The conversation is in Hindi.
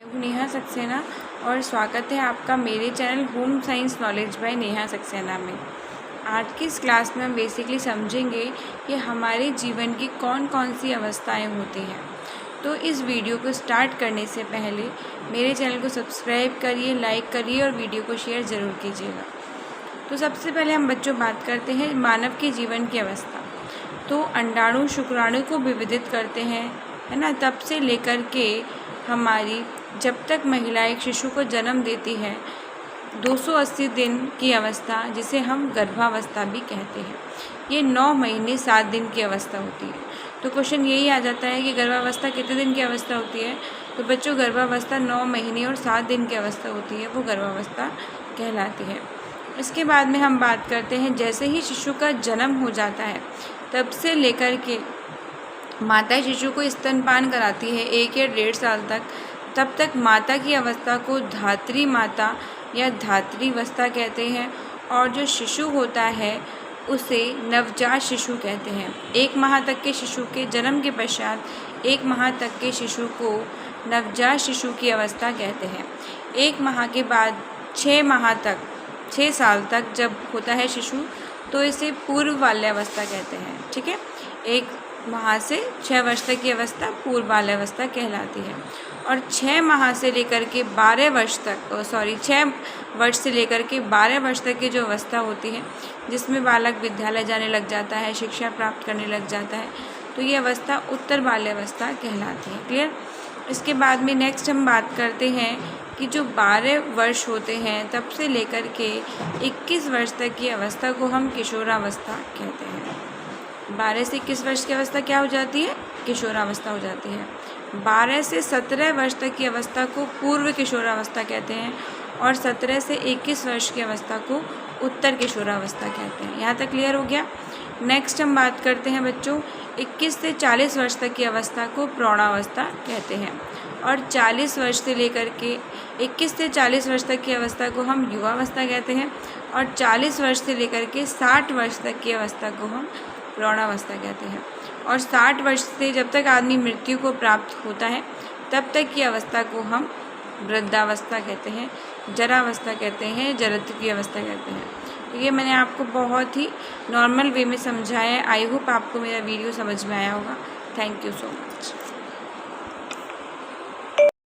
नेहा सक्सेना और स्वागत है आपका मेरे channel home science knowledge by Neha Saxena में। आज की इस क्लास में हम बेसिकली समझेंगे कि हमारे जीवन की कौन कौन सी अवस्थाएं होती हैं। तो इस वीडियो को स्टार्ट करने से पहले मेरे चैनल को सब्सक्राइब करिए, लाइक करिए और वीडियो को शेयर ज़रूर कीजिएगा। तो सबसे पहले हम बच्चों बात करते हैं मानव के जीवन की अवस्था। तो अंडाणु शुक्राणु को विविधित करते हैं, है ना, तब से लेकर के हमारी जब तक महिला एक शिशु को जन्म देती है 280 दिन की अवस्था, जिसे हम गर्भावस्था भी कहते हैं, ये 9 महीने 7 दिन की अवस्था होती है। तो क्वेश्चन यही आ जाता है कि गर्भावस्था कितने दिन की अवस्था होती है। तो बच्चों गर्भावस्था 9 महीने और 7 दिन की अवस्था होती है, वो गर्भावस्था कहलाती है। इसके बाद में हम बात करते हैं जैसे ही शिशु का जन्म हो जाता है तब से लेकर के माता शिशु को स्तनपान कराती है 1 या 1.5 साल तक। तब तक माता की अवस्था को धात्री माता या धात्रीवस्था कहते हैं और जो शिशु होता है उसे नवजात शिशु कहते हैं। 1 माह तक के शिशु के जन्म के पश्चात 1 माह तक के शिशु को नवजात शिशु की अवस्था कहते हैं। 1 माह के बाद 6 माह तक 6 साल तक जब होता है शिशु तो इसे पूर्व बाल्यावस्था कहते हैं। ठीक है, 1 माह से 6 वर्ष तक की अवस्था पूर्व बाल्यावस्था कहलाती है। और 6 माह से लेकर के 12 वर्ष तक 6 वर्ष से लेकर के 12 वर्ष तक की जो अवस्था होती है, जिसमें बालक विद्यालय जाने लग जाता है, शिक्षा प्राप्त करने लग जाता है, तो ये अवस्था उत्तर बाल्यावस्था कहलाती है। क्लियर। इसके बाद में नेक्स्ट हम बात करते हैं कि जो 12 वर्ष होते हैं तब से लेकर के 21 वर्ष तक की अवस्था को हम किशोरावस्था कहते हैं। 12 से 21 वर्ष की अवस्था क्या हो जाती है? किशोरावस्था हो जाती है। 12 से 17 वर्ष तक की अवस्था को पूर्व किशोरावस्था कहते हैं और 17 से 21 वर्ष की अवस्था को उत्तर किशोरावस्था कहते हैं। यहाँ तक क्लियर हो गया। नेक्स्ट हम बात करते हैं बच्चों 21 से 40 वर्ष तक की अवस्था को प्रौढ़ावस्था कहते हैं और 40 वर्ष से लेकर के 21 से 40 वर्ष तक की अवस्था को हम युवावस्था कहते हैं और 40 वर्ष से लेकर के 60 वर्ष तक की अवस्था को हम प्रौढ़ावस्था कहते हैं। और 60 वर्ष से जब तक आदमी मृत्यु को प्राप्त होता है तब तक की अवस्था को हम वृद्धावस्था कहते हैं, जरावस्था कहते हैं, जरत्व की अवस्था कहते हैं। तो ये मैंने आपको बहुत ही नॉर्मल वे में समझाया है। आई होप आपको मेरा वीडियो समझ में आया होगा। Thank you so much.